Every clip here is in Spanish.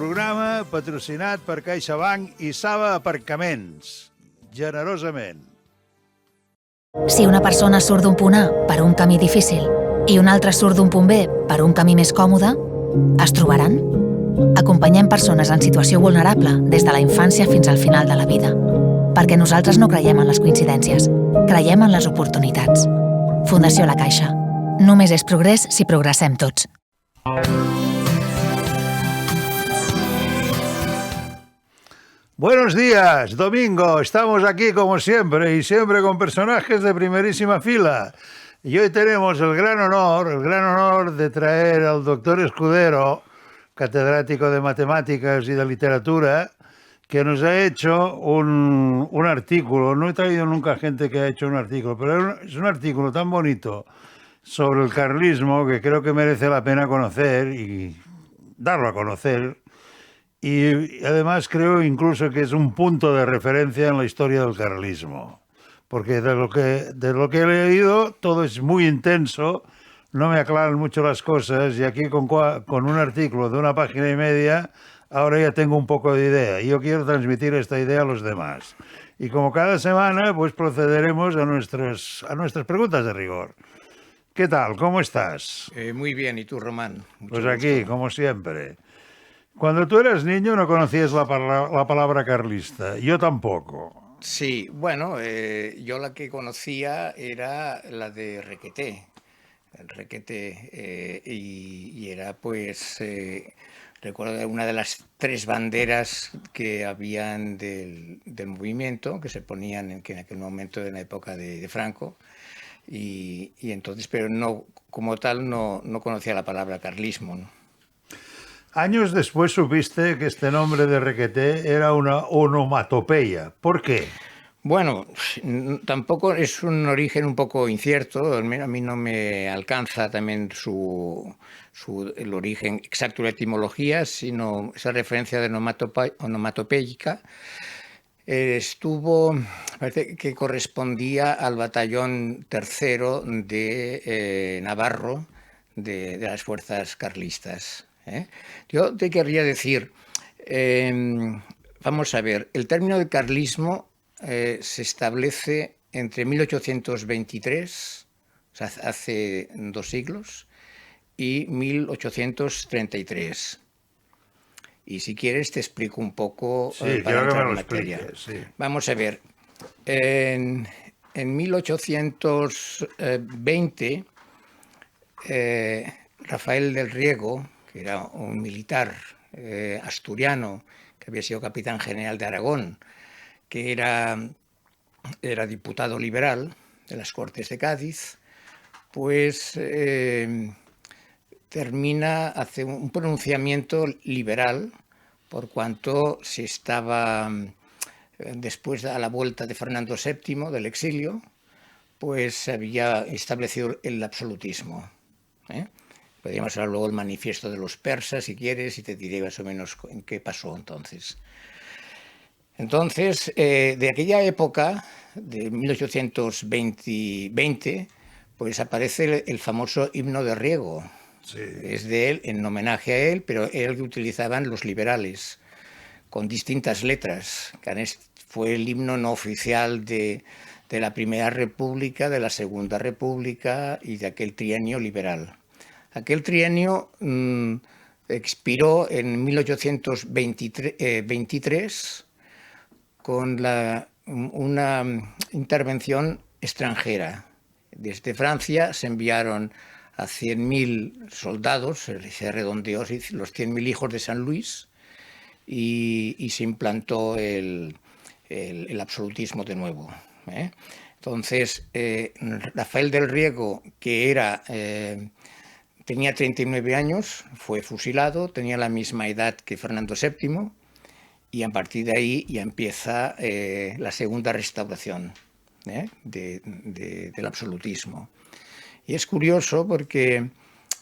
programa patrocinat per CaixaBank i Saba Aparcaments. Generosament. Si una persona surt d'un punt A per un camí difícil i una altra surt d'un punt B per un camí més còmode, es trobaran? Acompanyem persones en situació vulnerable des de la infància fins al final de la vida. Perquè nosaltres no creiem en les coincidències, creiem en les oportunitats. Fundació La Caixa. Només és progrés si progressem tots. Buenos días, domingo. Estamos aquí como siempre y siempre con personajes de primerísima fila. Y hoy tenemos el gran honor de traer al doctor Escudero, catedrático de matemáticas y de literatura, que nos ha hecho un artículo. No he traído nunca gente que ha hecho un artículo, pero es un artículo tan bonito sobre el carlismo que creo que merece la pena conocer y darlo a conocer. Y además creo incluso que es un punto de referencia en la historia del carlismo, porque de lo que he leído todo es muy intenso, no me aclaran mucho las cosas, y aquí con un artículo de una página y media ahora ya tengo un poco de idea y yo quiero transmitir esta idea a los demás. Y como cada semana pues procederemos a nuestras preguntas de rigor. ¿Qué tal? ¿Cómo estás? Muy bien, ¿y tú, Román? Pues aquí, como siempre. Cuando tú eras niño no conocías la palabra carlista, yo tampoco. Sí, bueno, yo la que conocía era la de Requeté, el Requeté, y era pues, recuerdo una de las tres banderas que habían del movimiento, que se ponían en aquel momento, en la época de Franco, y entonces, pero no, como tal, no conocía la palabra carlismo, ¿no? Años después supiste que este nombre de Requeté era una onomatopeya. ¿Por qué? Bueno, tampoco es un origen un poco incierto, a mí no me alcanza también el origen exacto de la etimología, sino esa referencia de onomatopéyica. Parece que correspondía al batallón tercero de Navarro de las fuerzas carlistas. Yo te querría decir, vamos a ver, el término de carlismo se establece entre 1823, o sea, hace 2 siglos, y 1833. Y si quieres te explico un poco para entrar en materia. Sí. Vamos a ver, en 1820, Rafael del Riego, que era un militar asturiano que había sido capitán general de Aragón, que era diputado liberal de las Cortes de Cádiz, pues hace un pronunciamiento liberal, por cuanto se estaba, después de la vuelta de Fernando VII del exilio, pues se había establecido el absolutismo. Podríamos hablar luego del manifiesto de los persas, si quieres, y te diré más o menos en qué pasó entonces. Entonces, de aquella época, de 1820, pues aparece el famoso himno de Riego. Sí. Es de él, en homenaje a él, pero era el que utilizaban los liberales, con distintas letras. Fue el himno no oficial de la Primera República, de la Segunda República y de aquel trienio liberal. Aquel trienio expiró en 1823 con una intervención extranjera. Desde Francia se enviaron a 100.000 soldados, se redondeó los 100.000 hijos de San Luis, y se implantó el absolutismo de nuevo. Entonces, Rafael del Riego, que tenía 39 años, fue fusilado, tenía la misma edad que Fernando VII, y a partir de ahí ya empieza la segunda restauración del absolutismo. Y es curioso porque,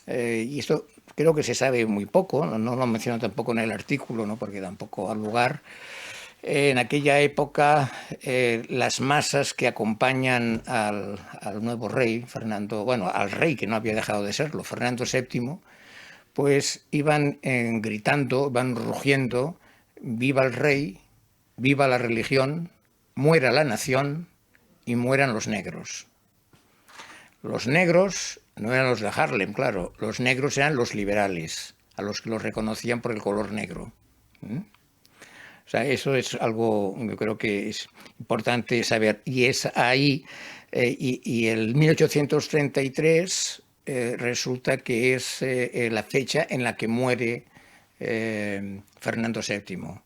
y esto creo que se sabe muy poco, no lo menciono tampoco en el artículo, ¿no? Porque tampoco al lugar. En aquella época, las masas que acompañan al nuevo rey, al rey que no había dejado de serlo, Fernando VII, pues iban gritando, iban rugiendo: viva el rey, viva la religión, muera la nación y mueran los negros. Los negros no eran los de Harlem, claro, los negros eran los liberales, a los que los reconocían por el color negro. O sea, eso es algo que creo que es importante saber. Y es ahí, y el 1833 resulta que es la fecha en la que muere Fernando VII.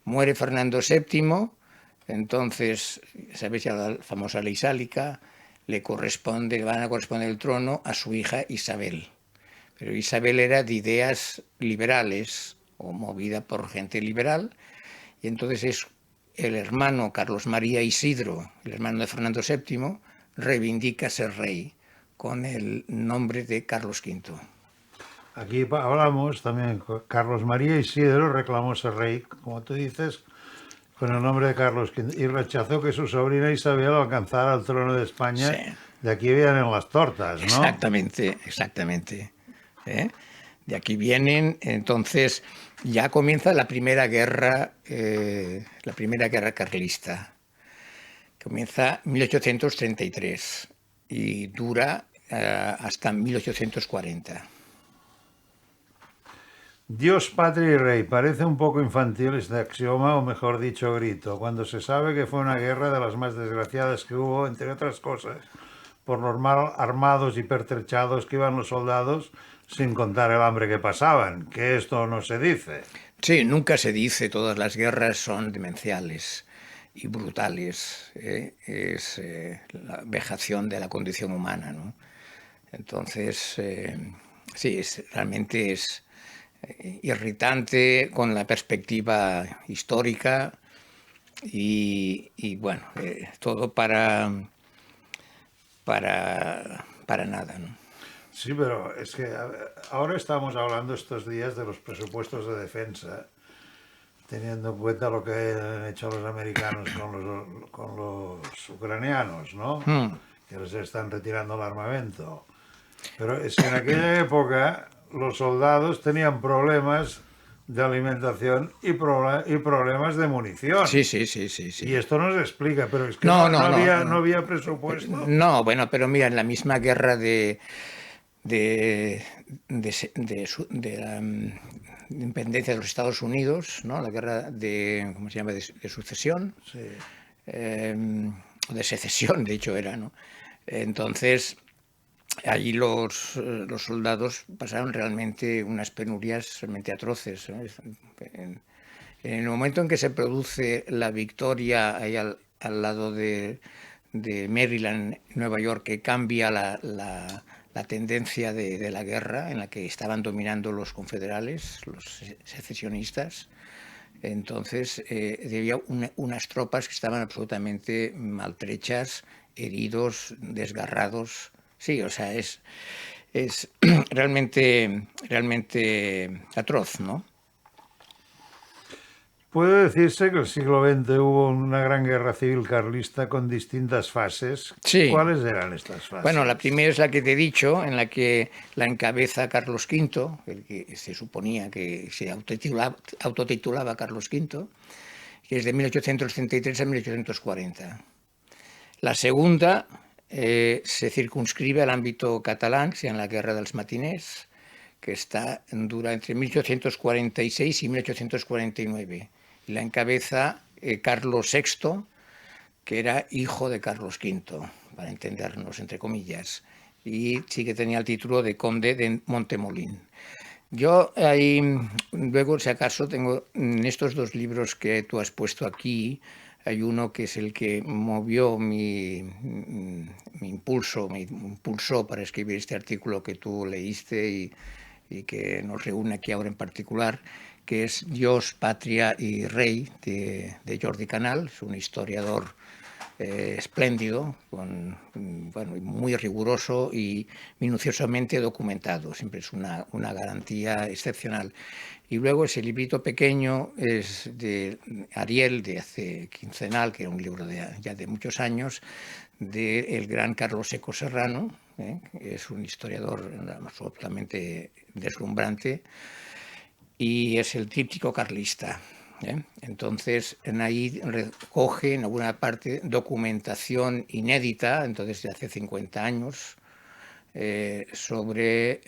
Muere Fernando VII, entonces, sabéis ya la famosa ley sálica, le van a corresponder el trono a su hija Isabel. Pero Isabel era de ideas liberales o movida por gente liberal, y entonces es el hermano Carlos María Isidro, el hermano de Fernando VII, reivindica ser rey con el nombre de Carlos V. Aquí hablamos también, Carlos María Isidro reclamó ser rey, como tú dices, con el nombre de Carlos V, y rechazó que su sobrina Isabel alcanzara el trono de España. Sí. De aquí vienen las tortas, ¿no? Exactamente, exactamente. De aquí vienen, entonces ya comienza la primera guerra carlista. Comienza en 1833 y dura hasta 1840. Dios, patria y rey. Parece un poco infantil este axioma, o mejor dicho, grito, cuando se sabe que fue una guerra de las más desgraciadas que hubo, entre otras cosas, por los mal armados y pertrechados que iban los soldados, sin contar el hambre que pasaban, que esto no se dice. Sí, nunca se dice, todas las guerras son demenciales y brutales. Es la vejación de la condición humana, ¿no? Entonces, sí, realmente es irritante con la perspectiva histórica y bueno, todo para nada, ¿no? Sí, pero es que ahora estamos hablando estos días de los presupuestos de defensa, teniendo en cuenta lo que han hecho los americanos con los ucranianos, ¿no? Que les están retirando el armamento. Pero es que en aquella época los soldados tenían problemas de alimentación y problemas de munición. Sí. Y esto no se explica, pero es que No había presupuesto. No, bueno, pero mira, en la misma guerra de la independencia de los Estados Unidos, ¿no? La guerra ¿cómo se llama?, de sucesión, Sí. De secesión, de hecho era, ¿no? Entonces, allí los soldados pasaron realmente unas penurias realmente atroces, ¿no? En el momento en que se produce la victoria ahí al lado de Maryland, Nueva York, que cambia la tendencia de la guerra, en la que estaban dominando los confederales, los secesionistas. Entonces había unas tropas que estaban absolutamente maltrechas, heridos, desgarrados. Sí, o sea, es realmente atroz, ¿no? Puede decirse que el siglo XX hubo una gran guerra civil carlista con distintas fases. Sí. ¿Cuáles eran estas fases? Bueno, la primera es la que te he dicho, en la que la encabeza Carlos V, el que se suponía que se autotitulaba Carlos V, que es de 1833 a 1840. La segunda se circunscribe al ámbito catalán, que se llama la Guerra dels Matiners, que dura entre 1846 y 1849. Y la encabeza Carlos VI, que era hijo de Carlos V, para entendernos, entre comillas, y sí que tenía el título de conde de Montemolín. Yo ahí, luego, si acaso, tengo en estos dos libros que tú has puesto aquí, hay uno que es el que movió me impulsó para escribir este artículo que tú leíste y que nos reúne aquí ahora en particular, que es Dios, Patria y Rey, de Jordi Canal. Es un historiador espléndido, muy riguroso y minuciosamente documentado. Siempre es una garantía excepcional. Y luego ese librito pequeño es de Ariel, de hace quincenal, que era un libro ya de muchos años, del gran Carlos Seco Serrano, es un historiador absolutamente deslumbrante y es el tríptico carlista. Entonces, ahí recoge en alguna parte documentación inédita, entonces de hace 50 años, sobre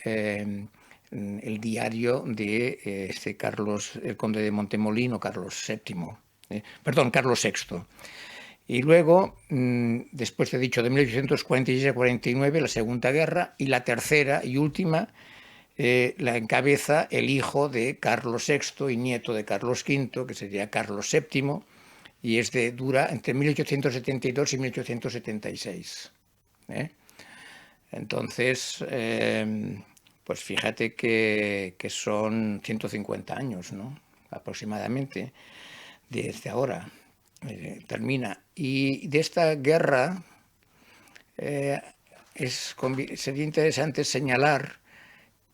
el diario de Carlos, el conde de Montemolín, Carlos VII, perdón, Carlos VI. Y luego, después he dicho, de 1846 a 49, la Segunda Guerra, y la tercera y última la encabeza el hijo de Carlos VI y nieto de Carlos V, que sería Carlos VII, y dura entre 1872 y 1876. Entonces, pues fíjate que son 150 años, ¿no? Aproximadamente, desde ahora. Termina. Y de esta guerra sería interesante señalar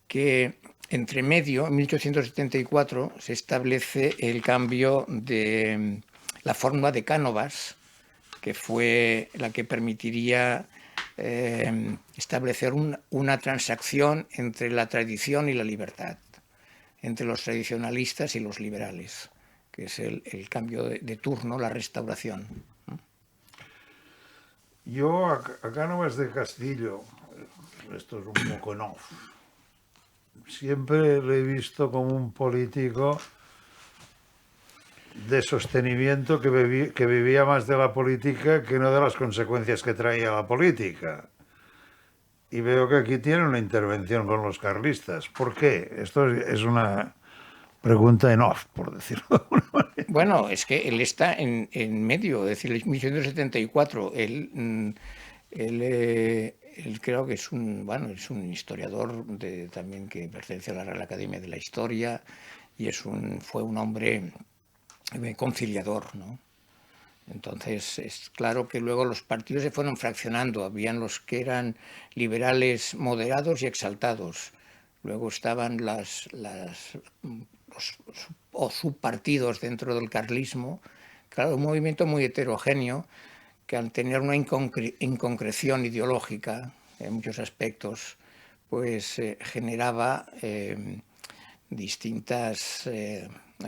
que entre medio, en 1874, se establece el cambio de la fórmula de Cánovas, que fue la que permitiría establecer una transacción entre la tradición y la libertad, entre los tradicionalistas y los liberales, que es el cambio de turno, la restauración. Yo a Cánovas de Castillo, esto es un poco en off, siempre lo he visto como un político de sostenimiento que vivía más de la política que no de las consecuencias que traía la política. Y veo que aquí tiene una intervención con los carlistas. ¿Por qué? Esto es una pregunta en off, por decirlo de alguna manera. Bueno, es que él está en medio, es decir, en 1874, él creo que es un historiador también que pertenece a la Real Academia de la Historia y fue un hombre conciliador, ¿no? Entonces, es claro que luego los partidos se fueron fraccionando. Habían los que eran liberales moderados y exaltados. Luego estaban los subpartidos dentro del carlismo. Claro, un movimiento muy heterogéneo que al tener una inconcreción ideológica en muchos aspectos, pues generaba distintas...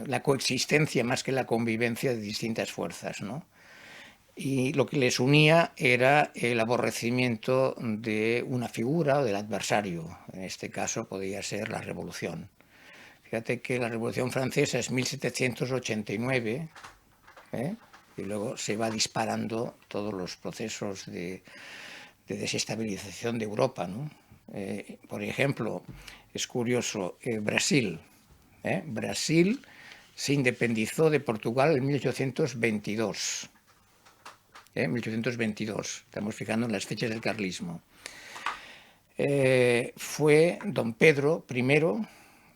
la coexistencia más que la convivencia de distintas fuerzas, ¿no? Y lo que les unía era el aborrecimiento de una figura o del adversario. En este caso podía ser la Revolución. Fíjate que la Revolución Francesa es 1789, y luego se va disparando todos los procesos de desestabilización de Europa, ¿no? Por ejemplo, es curioso, Brasil. Brasil se independizó de Portugal en 1822. 1822, estamos fijando en las fechas del carlismo. Fue don Pedro I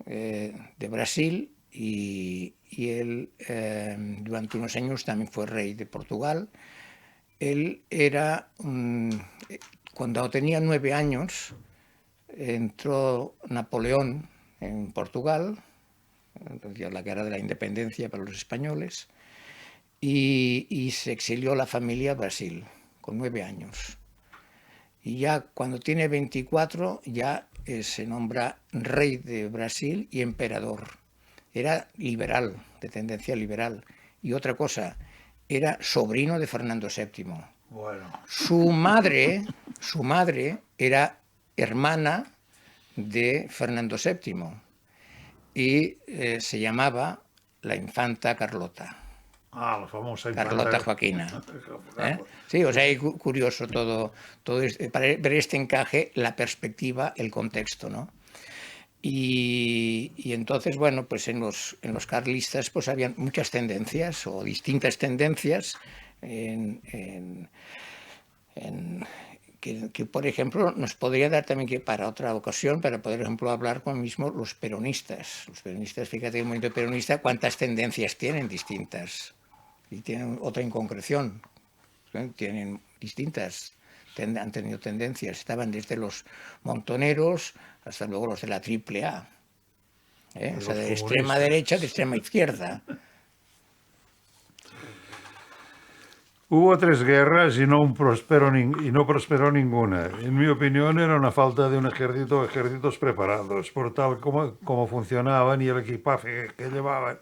de Brasil y él durante unos años también fue rey de Portugal. Él era, cuando tenía 9 años, entró Napoleón en Portugal, la guerra de la independencia para los españoles, y se exilió la familia a Brasil con 9 años. Y ya cuando tiene 24 ya se nombra rey de Brasil y emperador. Era liberal, de tendencia liberal. Y otra cosa, era sobrino de Fernando VII. Bueno. Su madre era hermana de Fernando VII y se llamaba la infanta Carlota. La famosa infanta Carlota Joaquina. Sí, o sea, es curioso todo para ver este encaje, la perspectiva, el contexto, ¿no? Y entonces, bueno, pues en los carlistas pues habían muchas tendencias o distintas tendencias que, por ejemplo, nos podría dar también que para otra ocasión, para poder, por ejemplo, hablar con mismo los peronistas. Los peronistas, fíjate, el movimiento peronista, cuántas tendencias tienen distintas. Y tienen otra inconcreción. Tienen distintas, han tenido tendencias. Estaban desde los montoneros hasta luego los de la AAA. O sea, de extrema derecha, de extrema izquierda. Hubo 3 guerras y no prosperó ninguna. En mi opinión, era una falta de un ejércitos preparados, por tal como funcionaban y el equipaje que llevaban.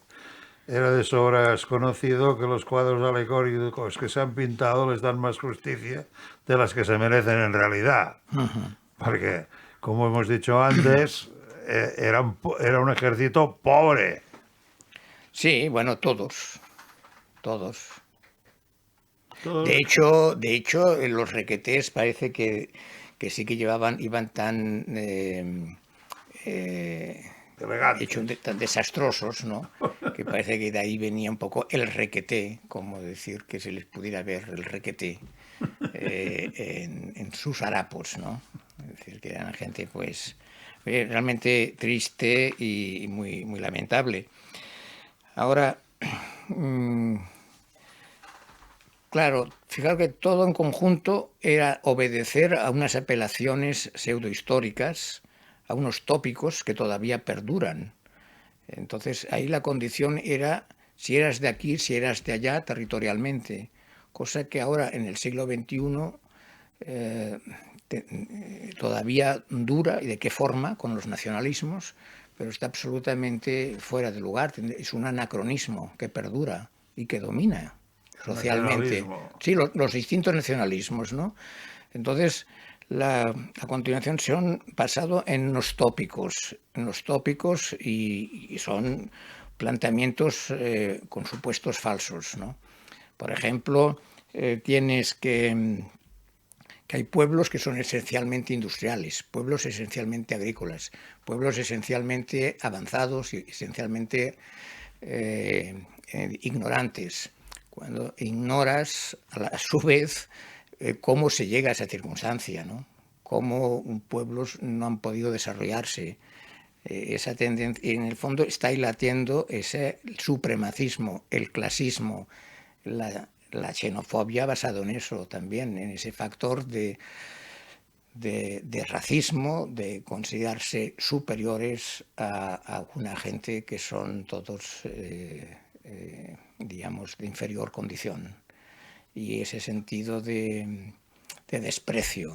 Era de sobras conocido que los cuadros alegóricos que se han pintado les dan más justicia de las que se merecen en realidad. Porque, como hemos dicho antes, era un ejército pobre. Sí, bueno, todos. Todos. De hecho, los requetés parece que sí que iban tan Elegantes. tan desastrosos, ¿no? Que parece que de ahí venía un poco el requeté, como decir que se les pudiera ver el requeté en sus harapos, ¿no? Es decir, que eran gente, pues, realmente triste y muy, muy lamentable. Ahora, claro, fijaros que todo en conjunto era obedecer a unas apelaciones pseudohistóricas, a unos tópicos que todavía perduran. Entonces, ahí la condición era si eras de aquí, si eras de allá territorialmente, cosa que ahora en el siglo XXI todavía dura, y de qué forma, con los nacionalismos, pero está absolutamente fuera de lugar. Es un anacronismo que perdura y que domina socialmente. Sí, los distintos nacionalismos, ¿no? Entonces, a continuación se han pasado en los tópicos y son planteamientos con supuestos falsos, ¿no? Por ejemplo, tienes que hay pueblos que son esencialmente industriales, pueblos esencialmente agrícolas, pueblos esencialmente avanzados y esencialmente ignorantes. Cuando ignoras, a su vez, cómo se llega a esa circunstancia, ¿no? Cómo pueblos no han podido desarrollarse. Esa tendencia, en el fondo está ahí latiendo ese supremacismo, el clasismo, la xenofobia basado en eso también, en ese factor de racismo, de considerarse superiores a una gente que son todos, digamos, de inferior condición. Y ese sentido de desprecio,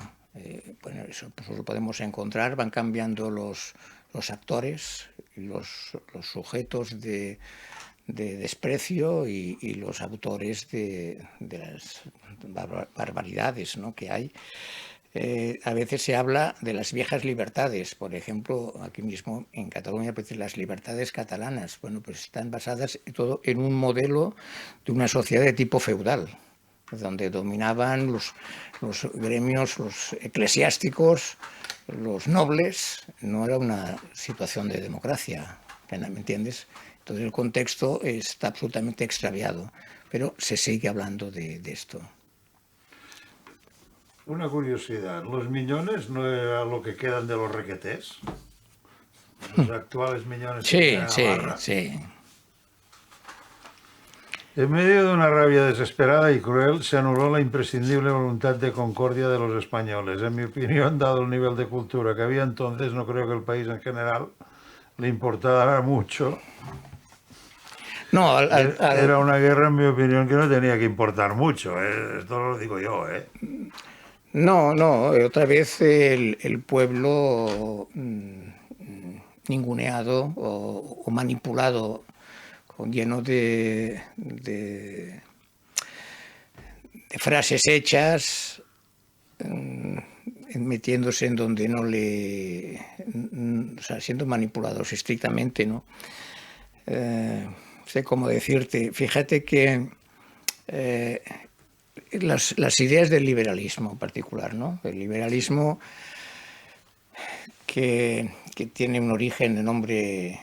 bueno, eso pues lo podemos encontrar, van cambiando los actores, los sujetos de desprecio y los autores de las barbaridades, ¿no?, que hay. A veces se habla de las viejas libertades, por ejemplo, aquí mismo en Cataluña, pues las libertades catalanas, bueno, pues están basadas todo en un modelo de una sociedad de tipo feudal, donde dominaban los gremios, los eclesiásticos, los nobles. No era una situación de democracia, ¿me entiendes? Entonces el contexto está absolutamente extraviado, pero se sigue hablando de esto. Una curiosidad, ¿los miñones no era lo que quedan de los requetés? Los actuales miñones que quedan en Navarra. Sí. En medio de una rabia desesperada y cruel, se anuló la imprescindible voluntad de concordia de los españoles. En mi opinión, dado el nivel de cultura que había entonces, no creo que el país en general le importara mucho. No, era una guerra, en mi opinión, que no tenía que importar mucho. Esto lo digo yo. No, otra vez el pueblo ninguneado o manipulado, lleno de frases hechas, metiéndose en donde no o sea, siendo manipulados estrictamente, ¿no? Sé cómo decirte, fíjate que las ideas del liberalismo en particular, ¿no? El liberalismo que tiene un origen en nombre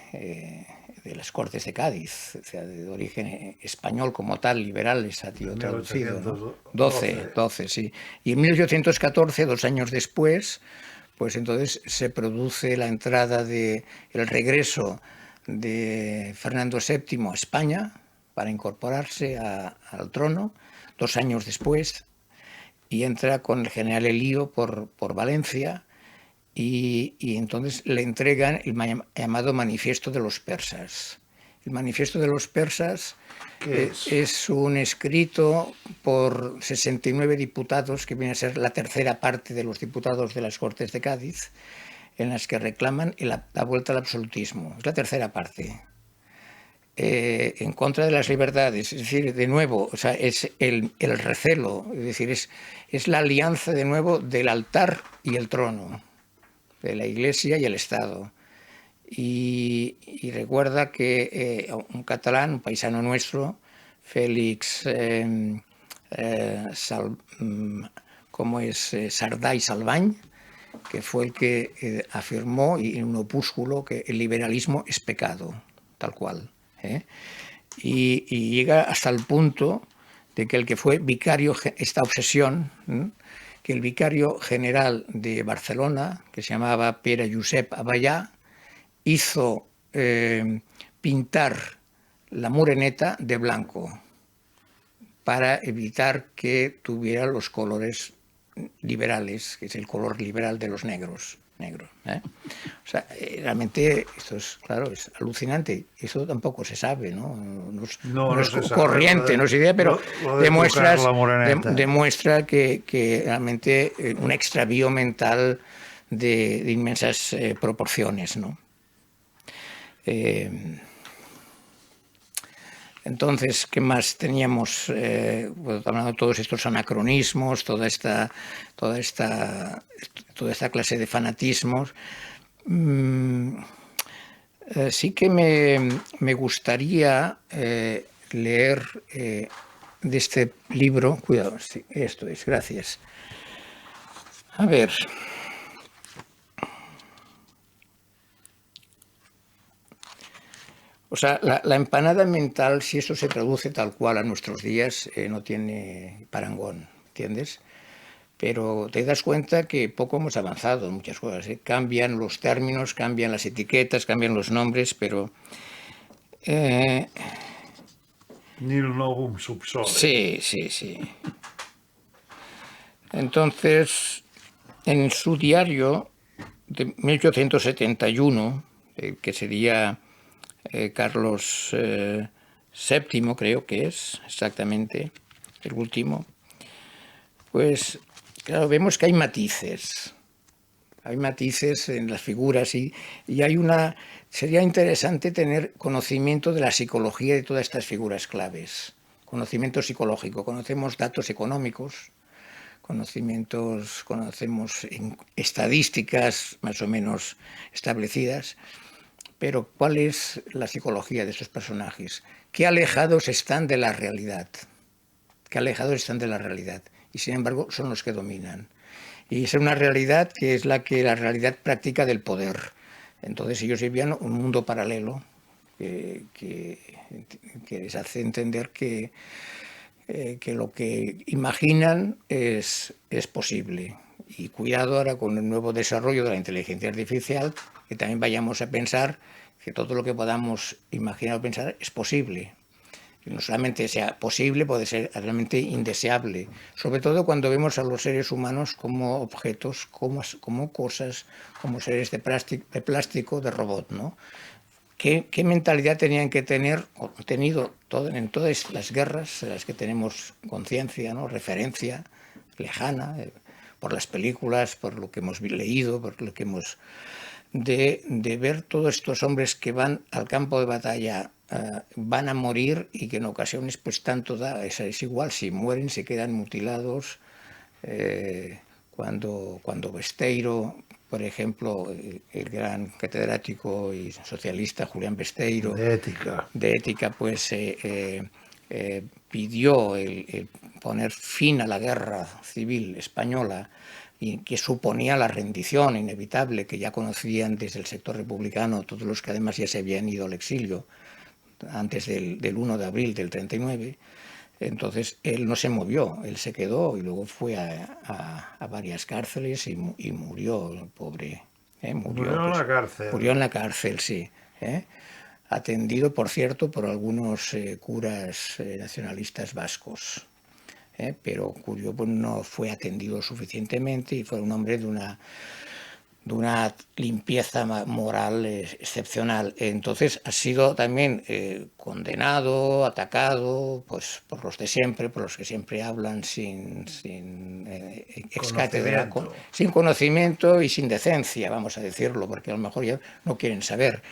de las Cortes de Cádiz, o sea, de origen español como tal, liberal, es traducido, ¿no? 12, sí. Y en 1814, 2 años después, pues entonces se produce la entrada el regreso de Fernando VII a España para incorporarse al trono, 2 años después, y entra con el general Elío por Valencia, y entonces le entregan el llamado Manifiesto de los Persas, El Manifiesto de los Persas ¿Qué es un escrito por 69 diputados, que viene a ser la tercera parte de los diputados de las Cortes de Cádiz, en las que reclaman la vuelta al absolutismo. Es la tercera parte. En contra de las libertades, es decir, de nuevo, o sea, es el recelo, es decir, es la alianza de nuevo del altar y el trono, de la Iglesia y el Estado. Y recuerda que un catalán, un paisano nuestro, Félix Sardá y Salvany, que fue el que afirmó en un opúsculo que el liberalismo es pecado, tal cual. Y llega hasta el punto de que el que fue vicario, esta obsesión, que el vicario general de Barcelona, que se llamaba Pere Josep Avellà, hizo pintar la Moreneta de blanco para evitar que tuviera los colores liberales, que es el color liberal de los negros. O sea, realmente esto es, claro, es alucinante. Eso tampoco se sabe, ¿no? No es corriente, no es idea, pero demuestra que realmente un extravío mental de inmensas proporciones, ¿no? Entonces, ¿qué más teníamos? Hablando de todos estos anacronismos, toda esta clase de fanatismos. Sí que me gustaría leer de este libro. Cuidado, sí, esto es, gracias. A ver. O sea, la empanada mental, si eso se traduce tal cual a nuestros días, no tiene parangón, ¿entiendes? Pero te das cuenta que poco hemos avanzado en muchas cosas, ¿eh? Cambian los términos, cambian las etiquetas, cambian los nombres, pero... Nil novum subsole. Sí. Entonces, en su diario de 1871, que sería... Carlos VII, creo que es exactamente el último, pues claro, vemos que hay matices en las figuras y sería interesante tener conocimiento de la psicología de todas estas figuras claves, conocimiento psicológico. Conocemos datos económicos, conocemos estadísticas más o menos establecidas, pero ¿cuál es la psicología de estos personajes? ¿Qué alejados están de la realidad? Y sin embargo son los que dominan. Y es una realidad que es la realidad práctica del poder. Entonces ellos vivían un mundo paralelo que les hace entender que lo que imaginan es posible. Y cuidado ahora con el nuevo desarrollo de la inteligencia artificial, que también vayamos a pensar que todo lo que podamos imaginar o pensar es posible. Y no solamente sea posible, puede ser realmente indeseable. Sobre todo cuando vemos a los seres humanos como objetos, como cosas, como seres de plástico, de robot, ¿no? ¿Qué mentalidad tenían que tener, o tenido en todas las guerras de las que tenemos conciencia, ¿no? Referencia lejana, por las películas, por lo que hemos leído, por lo que hemos... de ver todos estos hombres que van al campo de batalla, van a morir y que en ocasiones pues tanto da, es igual, si mueren se quedan mutilados. Cuando Besteiro, por ejemplo, el gran catedrático y socialista Julián Besteiro, de ética pues pidió el poner fin a la guerra civil española, y que suponía la rendición inevitable que ya conocían desde el sector republicano todos los que además ya se habían ido al exilio antes del 1 de abril del 39. Entonces él no se movió, él se quedó y luego fue a varias cárceles y murió, el pobre. Murió en la cárcel. Murió en la cárcel, sí. Atendido, por cierto, por algunos curas nacionalistas vascos. Pero Curio pues, no fue atendido suficientemente y fue un hombre de una de una limpieza moral excepcional. Entonces ha sido también condenado, atacado, pues por los de siempre, por los que siempre hablan sin ex cátedra, sin conocimiento y sin decencia, vamos a decirlo, porque a lo mejor ya no quieren saber.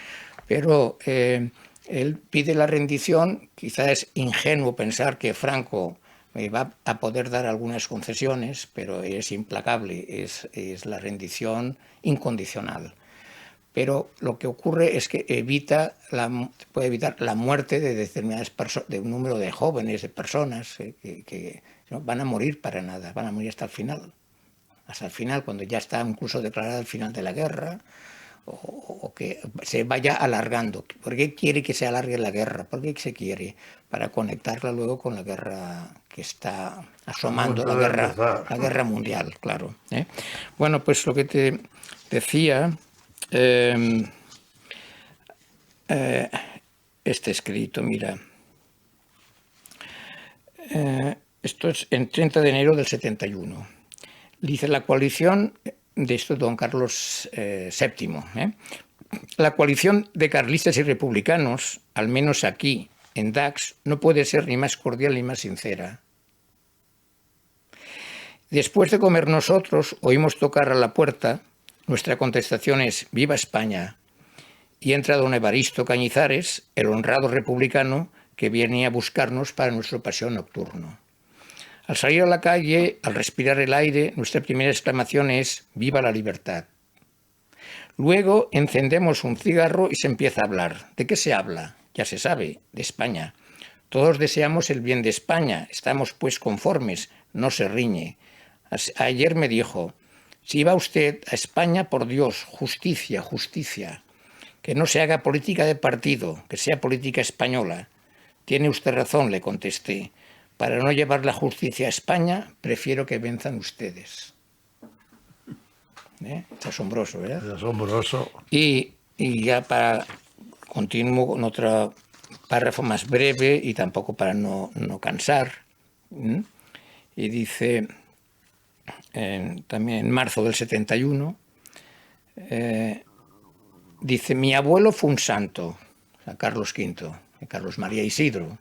Pero él pide la rendición. Quizá es ingenuo pensar que Franco va a poder dar algunas concesiones, pero es implacable, es la rendición incondicional. Pero lo que ocurre es que puede evitar la muerte de determinadas personas, de un número de jóvenes, de personas que ¿no? van a morir para nada, van a morir hasta el final, cuando ya está incluso declarado el final de la guerra, o que se vaya alargando. ¿Por qué quiere que se alargue la guerra? ¿Por qué se quiere? Para conectarla luego con la guerra que está asomando, la guerra mundial, claro. Bueno, pues lo que te decía, este escrito, mira, esto es en 30 de enero del 71. Dice la coalición, de esto don Carlos VII, la coalición de carlistas y republicanos, al menos aquí, en Dax, no puede ser ni más cordial ni más sincera. Después de comer nosotros, oímos tocar a la puerta, nuestra contestación es «Viva España», y entra don Evaristo Cañizares, el honrado republicano que viene a buscarnos para nuestro paseo nocturno. Al salir a la calle, al respirar el aire, nuestra primera exclamación es «Viva la libertad». Luego encendemos un cigarro y se empieza a hablar. ¿De qué se habla? Ya se sabe, de España. Todos deseamos el bien de España, estamos pues conformes, no se riñe. Ayer me dijo, si va usted a España, por Dios, justicia, justicia. Que no se haga política de partido, que sea política española. Tiene usted razón, le contesté. Para no llevar la justicia a España, prefiero que venzan ustedes. Es asombroso, ¿verdad? Es asombroso. Y ya continúo con otro párrafo más breve y tampoco para no cansar. Y dice, también en marzo del 71, dice, mi abuelo fue un santo, o sea, Carlos V, Carlos María Isidro,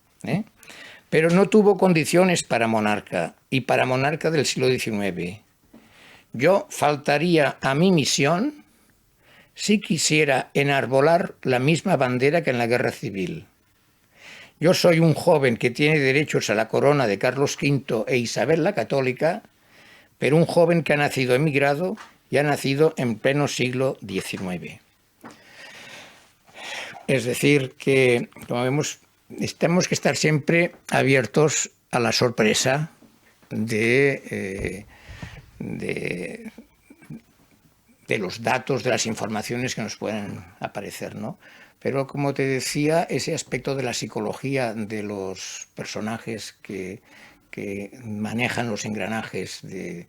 pero no tuvo condiciones para monarca y para monarca del siglo XIX. Yo faltaría a mi misión si quisiera enarbolar la misma bandera que en la guerra civil. Yo soy un joven que tiene derechos a la corona de Carlos V e Isabel la Católica, pero un joven que ha nacido emigrado y ha nacido en pleno siglo XIX. Es decir, que, como vemos, tenemos que estar siempre abiertos a la sorpresa de los datos, de las informaciones que nos puedan aparecer, ¿no? Pero, como te decía, ese aspecto de la psicología de los personajes que manejan los engranajes de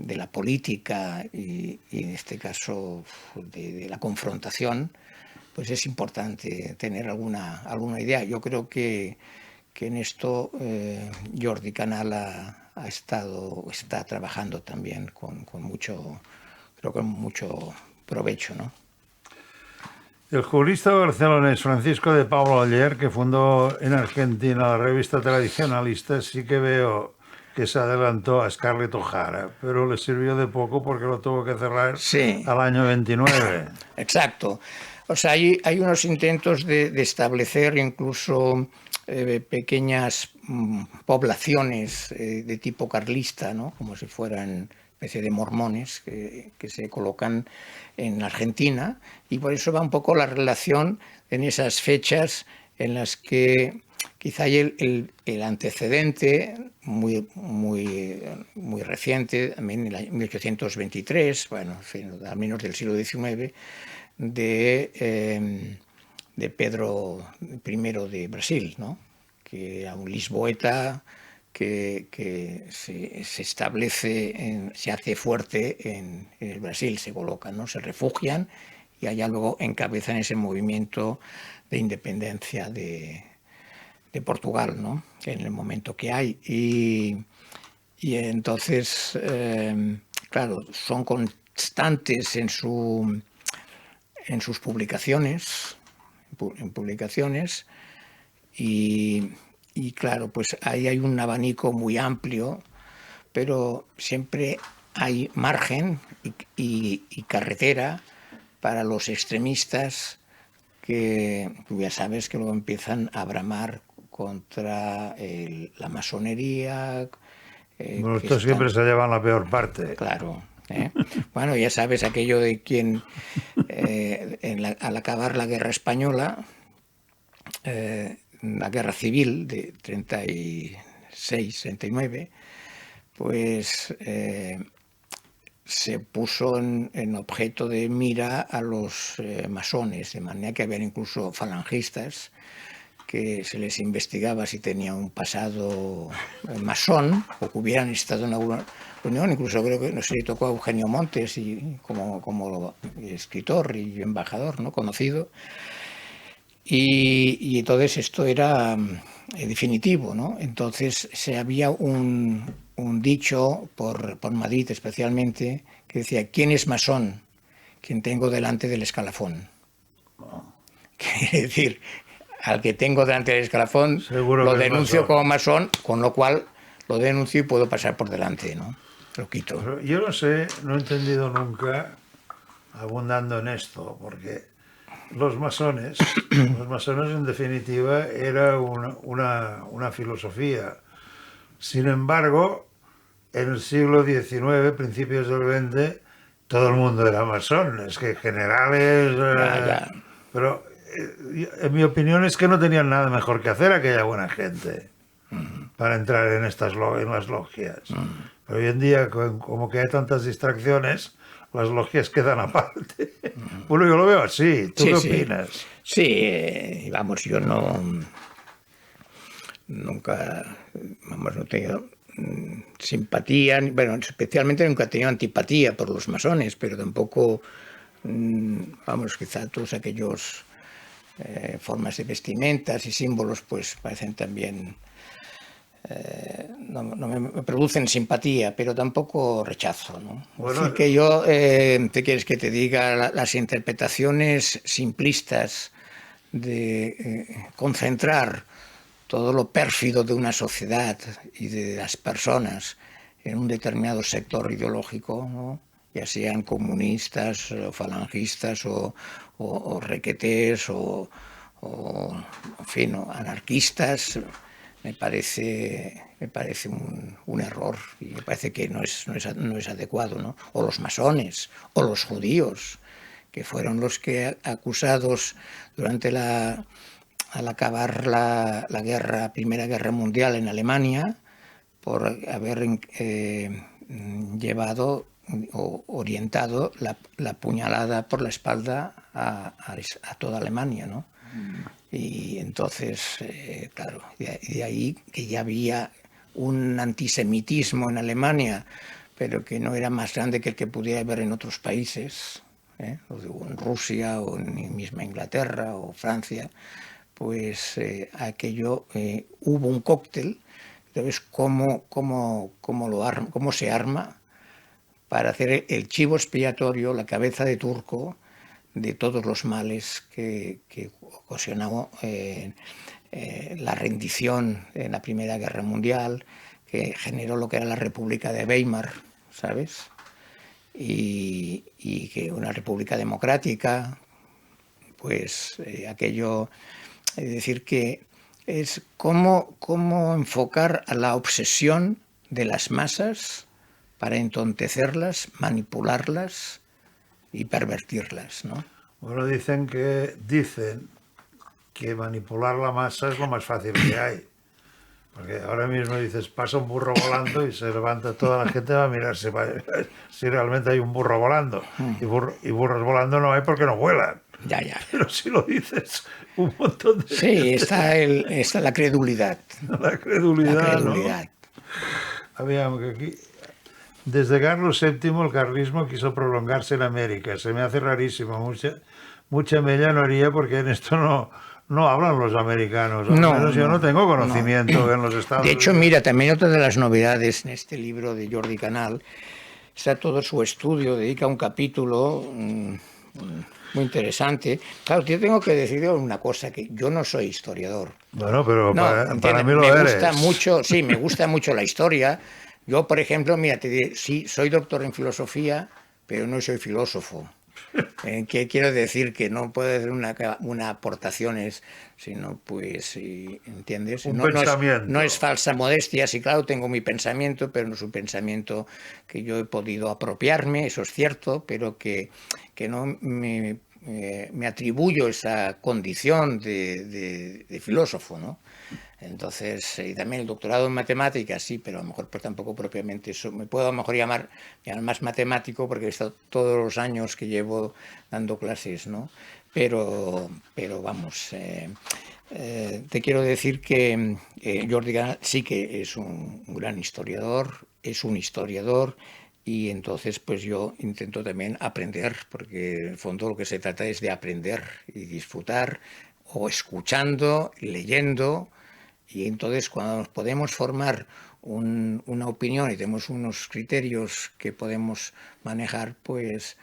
la política y en este caso de la confrontación, pues es importante tener alguna idea. Yo creo que en esto Jordi Canal está trabajando también con mucho provecho, ¿no? El jurista barcelonés Francisco de Pablo Aller, que fundó en Argentina la revista Tradicionalista, sí que veo que se adelantó a Scarlett O'Hara, pero le sirvió de poco porque lo tuvo que cerrar al año 29. Exacto. O sea, hay unos intentos de establecer incluso pequeñas poblaciones de tipo carlista, ¿no? Como si fueran especie de mormones que se colocan en Argentina, y por eso va un poco la relación en esas fechas en las que quizá hay el antecedente muy reciente, también en 1823, bueno, en fin, al menos del siglo XIX, de Pedro I de Brasil, ¿no? Que era un lisboeta que se establece, se hace fuerte en el Brasil, se colocan, ¿no? Se refugian y allá luego encabezan ese movimiento de independencia de Portugal, ¿no? En el momento que hay. Y entonces, claro, son constantes en sus publicaciones, y claro, pues ahí hay un abanico muy amplio, pero siempre hay margen y carretera para los extremistas que tú ya sabes que luego empiezan a bramar contra la masonería. Bueno, estos siempre se llevan la peor parte. Claro. Bueno, ya sabes aquello de quien al acabar la guerra española, la guerra civil de 36, 39, pues se puso en objeto de mira a los masones, de manera que habían incluso falangistas que se les investigaba si tenían un pasado masón o que hubieran estado en alguna reunión. Incluso creo que no sé si tocó a Eugenio Montes como escritor y embajador, ¿no?, conocido. Y entonces esto era definitivo, ¿no? Entonces había un dicho por Madrid especialmente que decía: ¿quién es masón? Quien tengo delante del escalafón. Quiere decir, al que tengo delante del escalafón lo denuncio como masón, con lo cual lo denuncio y puedo pasar por delante, ¿no? Lo quito. Pero yo no sé, no he entendido nunca, abundando en esto, porque los masones en definitiva era una filosofía. Sin embargo, en el siglo XIX, principios del XX, todo el mundo era masón, es que generales... Pero en mi opinión es que no tenían nada mejor que hacer aquella buena gente para entrar en las logias. Pero hoy en día, como que hay tantas distracciones, las logias quedan aparte. Bueno, yo lo veo así. ¿Tú qué opinas? Sí, vamos, yo nunca he tenido simpatía, bueno, especialmente nunca he tenido antipatía por los masones, pero tampoco, vamos, quizá todos aquellos formas de vestimentas y símbolos pues parecen también, no me producen simpatía, pero tampoco rechazo, ¿no? Bueno, así que yo, ¿te quieres que te diga? Las interpretaciones simplistas de concentrar todo lo pérfido de una sociedad y de las personas en un determinado sector ideológico, ¿no?, ya sean comunistas o falangistas o requetés o en fin, ¿no?, anarquistas, me parece un error, y me parece que no es adecuado, ¿no? O los masones o los judíos, que fueron los que, acusados durante al acabar la Primera Guerra Mundial en Alemania, por haber llevado o orientado la puñalada por la espalda a toda Alemania, ¿no? Y entonces, claro, de ahí que ya había un antisemitismo en Alemania, pero que no era más grande que el que pudiera haber en otros países, o en Rusia o en misma Inglaterra o Francia, pues aquello, hubo un cóctel. Entonces, ¿cómo se arma para hacer el chivo expiatorio, la cabeza de turco de todos los males que ocasionó la rendición en la Primera Guerra Mundial, que generó lo que era la República de Weimar, ¿sabes? Y que una república democrática, pues aquello, es decir, que es cómo enfocar a la obsesión de las masas para entontecerlas, manipularlas y pervertirlas, ¿no? Bueno, dicen que manipular la masa es lo más fácil que hay. Porque ahora mismo dices, pasa un burro volando y se levanta toda la gente, va a mirar si realmente hay un burro volando. Y burros volando no hay porque no vuelan. Ya. Pero si lo dices un montón de... Sí, está la credulidad. La credulidad, ¿no? Habíamos que aquí... Desde Carlos VII el carlismo quiso prolongarse en América. Se me hace rarísimo. Mucha mella no haría, porque en esto no hablan los americanos. Al menos yo no tengo conocimiento en los Estados Unidos. De hecho, mira, también otra de las novedades en este libro de Jordi Canal está todo su estudio, dedica un capítulo muy interesante. Claro, yo tengo que decir una cosa, que yo no soy historiador. Bueno, pero No, para mí lo me eres. gusta mucho, sí, me gusta mucho la historia. Yo, por ejemplo, mira, te diré, sí, soy doctor en filosofía, pero no soy filósofo. ¿Qué quiero decir? Que no puedo hacer una aportaciones, sino pues, ¿entiendes? Un No pensamiento. es falsa modestia, sí, claro, tengo mi pensamiento, pero no es un pensamiento que yo he podido apropiarme, eso es cierto, pero que no me atribuyo esa condición de filósofo, ¿no? Entonces, y también el doctorado en matemáticas, sí, pero a lo mejor pues, tampoco propiamente eso. Me puedo a lo mejor llamar más matemático porque he estado todos los años que llevo dando clases, ¿no? Pero vamos, te quiero decir que Jordi Canal sí que es un gran historiador, es un historiador, y entonces pues yo intento también aprender, porque en el fondo lo que se trata es de aprender y disfrutar, o escuchando, leyendo. Y entonces cuando nos podemos formar una opinión y tenemos unos criterios que podemos manejar, pues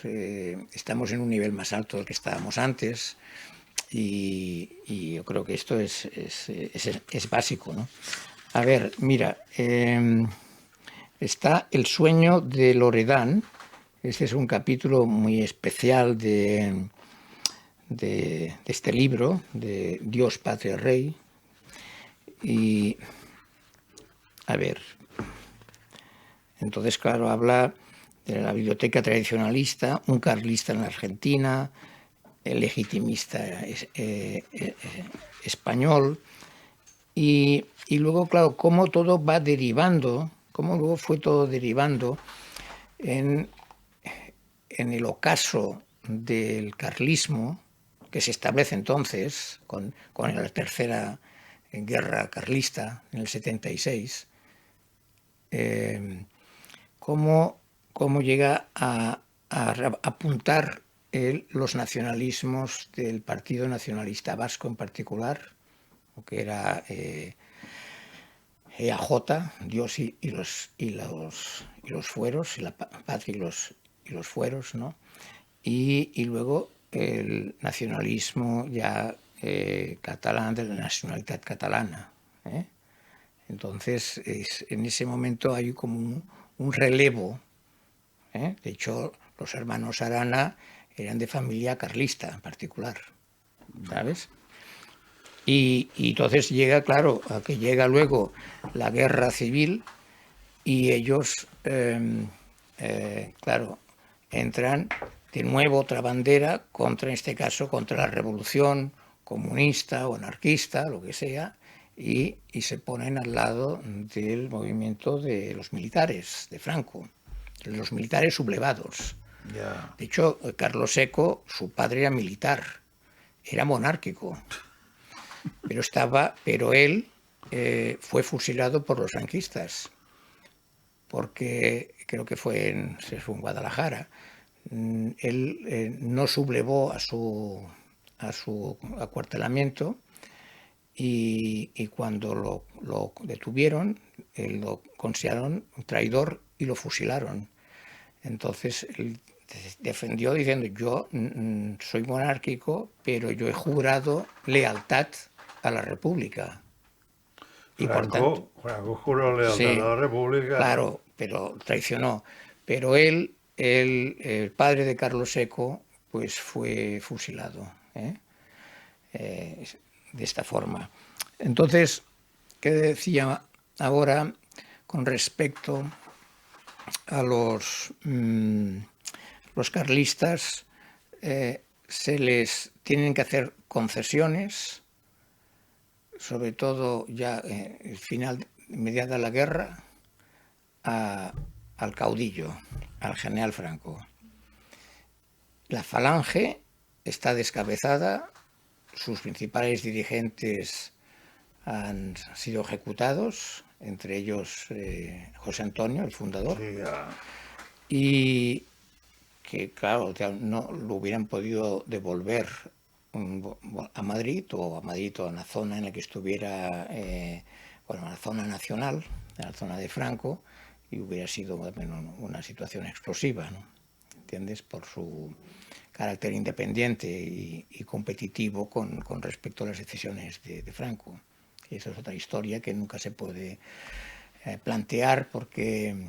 estamos en un nivel más alto del que estábamos antes, y yo creo que esto es básico, ¿no? A ver, mira, está El sueño de Loredán. Este es un capítulo muy especial de este libro, de Dios, Patria, Rey. Y, a ver, entonces, claro, habla de la biblioteca tradicionalista, un carlista en la Argentina, el legitimista español, y luego, claro, cómo todo va derivando, cómo luego fue todo derivando en el ocaso del carlismo, que se establece entonces con la tercera guerra carlista en el 76, cómo llega a apuntar los nacionalismos del Partido Nacionalista Vasco en particular, que era EAJ, Dios y los fueros, y la patria y los fueros, ¿no? Y luego el nacionalismo ya catalán, de la nacionalidad catalana. Entonces, en ese momento hay como un relevo. De hecho, los hermanos Arana eran de familia carlista en particular, ¿sabes? Y entonces llega, claro, a que llega luego la guerra civil, y ellos, claro, entran de nuevo otra bandera contra, en este caso, contra la revolución comunista o anarquista, lo que sea, y se ponen al lado del movimiento de los militares, de Franco, los militares sublevados. Yeah. De hecho, Carlos Seco, su padre era militar, era monárquico, pero él fue fusilado por los franquistas, porque creo que fue en Guadalajara. Él no sublevó a su acuartelamiento, y cuando lo detuvieron, lo consideraron un traidor y lo fusilaron. Entonces él defendió diciendo: yo soy monárquico, pero yo he jurado lealtad a la República. Y Franco juró lealtad sí, a la República. Claro, pero traicionó. Pero él, el padre de Carlos Seco, pues fue fusilado, de esta forma. Entonces, ¿qué decía ahora con respecto a los carlistas? Se les tienen que hacer concesiones, sobre todo ya el final inmediato de la guerra, al caudillo, al general Franco. La falange está descabezada, sus principales dirigentes han sido ejecutados, entre ellos José Antonio, el fundador, y que, claro, no lo hubieran podido devolver a Madrid o a la zona en la que estuviera, a la zona nacional, a la zona de Franco, y hubiera sido bueno, una situación explosiva, ¿no? ¿Entiendes? Por su carácter independiente y competitivo con respecto a las decisiones de Franco. Y esa es otra historia que nunca se puede plantear porque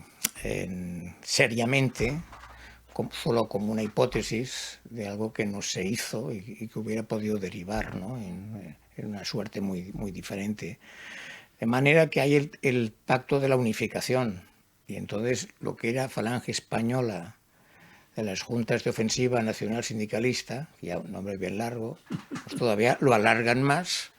seriamente, solo como una hipótesis de algo que no se hizo y que hubiera podido derivar, ¿no? en una suerte muy, muy diferente. De manera que hay el pacto de la unificación, y entonces lo que era Falange Española de las juntas de ofensiva nacional sindicalista, ya un nombre bien largo, pues todavía lo alargan más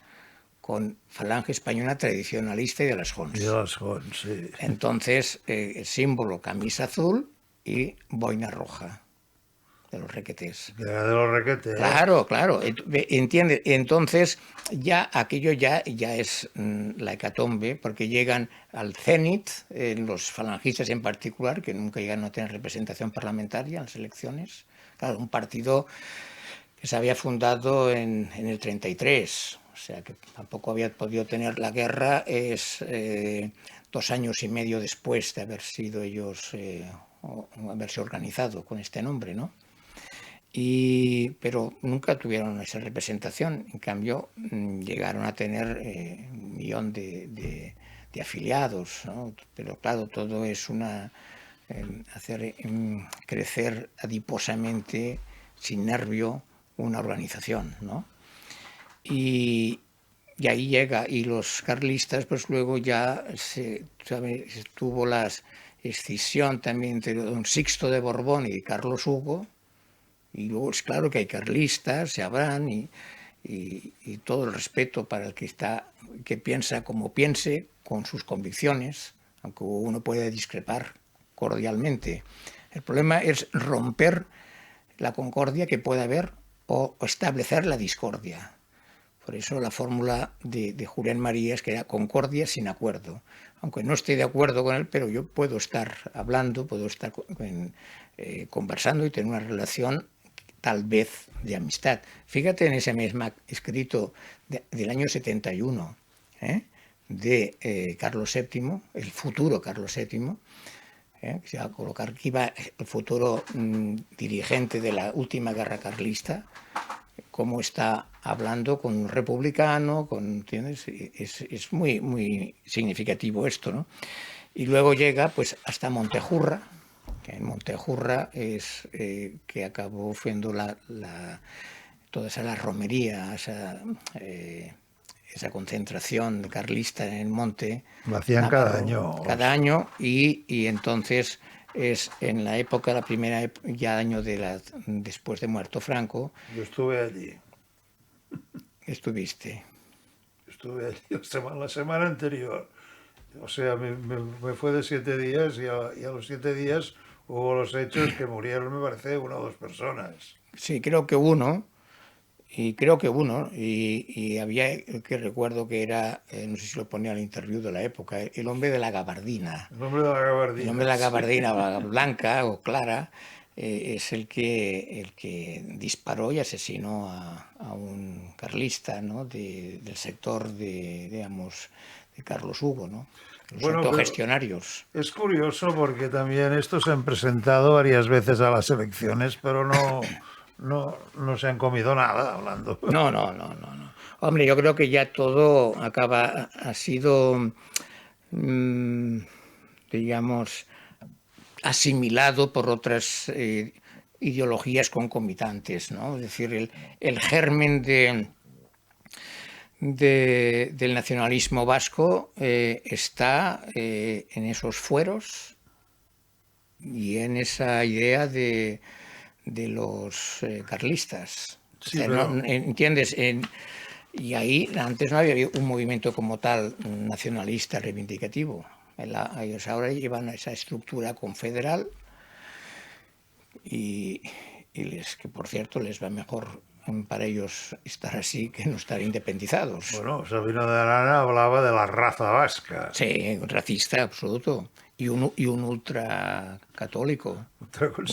con Falange Española tradicionalista y de las Jons. Y de las Jons, sí. Entonces, el símbolo camisa azul y boina roja de los requetés. De los requetes. Claro, claro, entiende. Entonces ya aquello ya es la hecatombe, porque llegan al cenit, los falangistas en particular, que nunca llegaron a tener representación parlamentaria en las elecciones. Claro, un partido que se había fundado en el 33, o sea que tampoco había podido tener la guerra, es 2 años y medio después de haber sido ellos, haberse organizado con este nombre, ¿no? Pero nunca tuvieron esa representación. En cambio, llegaron a tener 1 millón de afiliados, ¿no? Pero claro, todo es hacer crecer adiposamente, sin nervio, una organización, ¿no? Y ahí llega, y los carlistas, pues luego ya tuvo la escisión también entre don Sixto de Borbón y Carlos Hugo. Y luego es claro que hay carlistas, se habrán, y todo el respeto para el que piensa como piense, con sus convicciones, aunque uno puede discrepar cordialmente. El problema es romper la concordia que pueda haber o establecer la discordia. Por eso la fórmula de Julián Marías, que era concordia sin acuerdo. Aunque no esté de acuerdo con él, pero yo puedo estar hablando, puedo estar conversando y tener una relación tal vez de amistad. Fíjate en ese mismo escrito del año 71 de Carlos VII, el futuro Carlos VII, que se va a colocar que iba el futuro dirigente de la última guerra carlista, cómo está hablando con un republicano, ¿entiendes? Es muy, muy significativo esto, ¿no? Y luego llega pues hasta Montejurra, que en Montejurra es que acabó siendo toda esa romería, esa concentración carlista en el monte. Lo hacían cada año. Cada año, y entonces es en la época, la primera ya año después de muerto Franco. Yo estuve allí. ¿Estuviste? Estuve allí la semana anterior. O sea, me fue de 7 días y a los 7 días hubo los hechos que murieron, me parece, 1 o 2 personas. Sí, creo que uno, y había que recuerdo que era, no sé si lo ponía en el interview de la época, el hombre de la gabardina. El hombre de la gabardina. El hombre de la gabardina blanca o clara es el que disparó y asesinó a un carlista, ¿no? Del sector digamos, de Carlos Hugo, ¿no? Los autogestionarios. Es curioso porque también estos se han presentado varias veces a las elecciones, pero no se han comido nada hablando. No. Hombre, yo creo que ya todo ha sido, digamos, asimilado por otras ideologías concomitantes, ¿no? Es decir, el germen del nacionalismo vasco está en esos fueros y en esa idea de los carlistas. Sí, o sea, pero... ¿entiendes? Y ahí antes no había un movimiento como tal nacionalista reivindicativo. Ellos ahora llevan esa estructura confederal y que por cierto les va mejor para ellos estar así que no estar independizados. Bueno, Sabino de Arana hablaba de la raza vasca. Sí, un racista absoluto. Y un ultracatólico.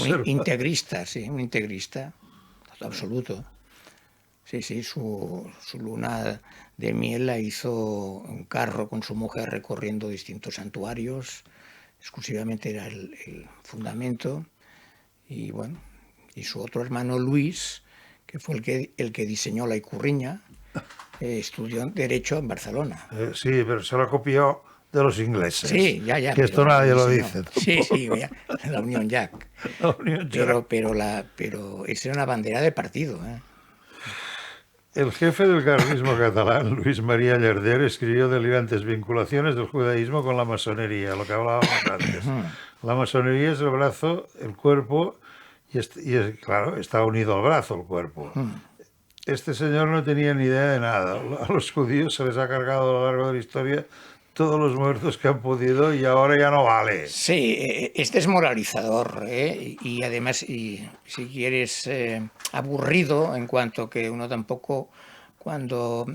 Un integrista, sí, un integrista absoluto. Sí, su luna de miel la hizo un carro con su mujer recorriendo distintos santuarios exclusivamente era el fundamento. Y bueno, y su otro hermano Luis, que fue el que diseñó la Ikurriña, estudió Derecho en Barcelona. Sí, pero se lo copió de los ingleses. Sí, ya. Que esto nadie lo dice. Sí, la Unión Jack. La Unión Jack. Pero esa era una bandera de partido. El jefe del carlismo catalán, Luis María Llarder, escribió delirantes vinculaciones del judaísmo con la masonería, lo que hablábamos antes. La masonería es el brazo, el cuerpo, claro, está unido al brazo el cuerpo. Este señor no tenía ni idea de nada. A los judíos se les ha cargado a lo largo de la historia todos los muertos que han podido y ahora ya no vale. Sí, este es moralizador, y además, y si quieres, aburrido, en cuanto que uno tampoco, cuando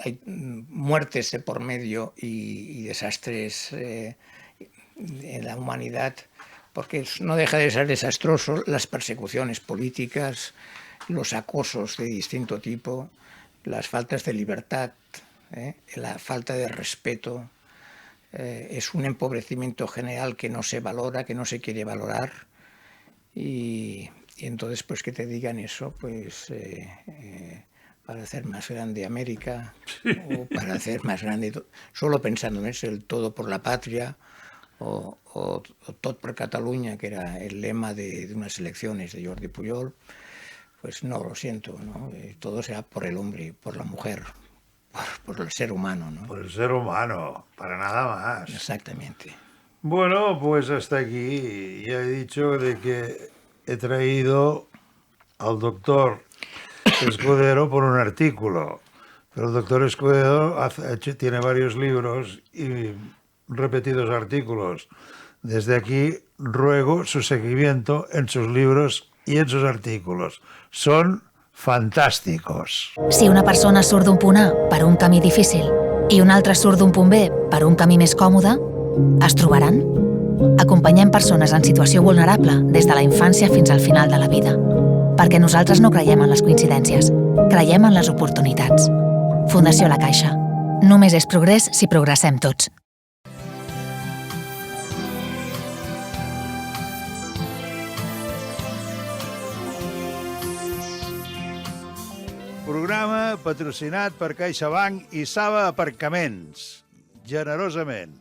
hay muertes de por medio y desastres en la humanidad, porque no deja de ser desastroso las persecuciones políticas, los acosos de distinto tipo, las faltas de libertad, la falta de respeto, es un empobrecimiento general que no se valora, que no se quiere valorar, y entonces pues que te digan eso, pues para hacer más grande América, o para hacer más grande, solo pensando en eso, el todo por la patria, o tot per Catalunya, que era el lema de unas elecciones de Jordi Pujol, pues no, lo siento, ¿no? Todo será por el hombre, por la mujer, por el ser humano, ¿no? Por el ser humano, para nada más. Exactamente. Bueno, pues hasta aquí. Ya he dicho de que he traído al doctor Escudero por un artículo, pero el doctor Escudero tiene varios libros y repetidos artículos. Desde aquí ruego su seguimiento en sus libros y en sus artículos. Son fantàsticos. Si una persona surt d'un punt A per un camí difícil i una altra surt d'un punt B per un camí més còmode, es trobaran? Acompanyem persones en situació vulnerable des de la infància fins al final de la vida. Perquè nosaltres no creiem en les coincidències, creiem en les oportunitats. Fundació La Caixa. Només és progrés si progressem tots. Programa patrocinat per CaixaBank i Saba Aparcaments. Generosament.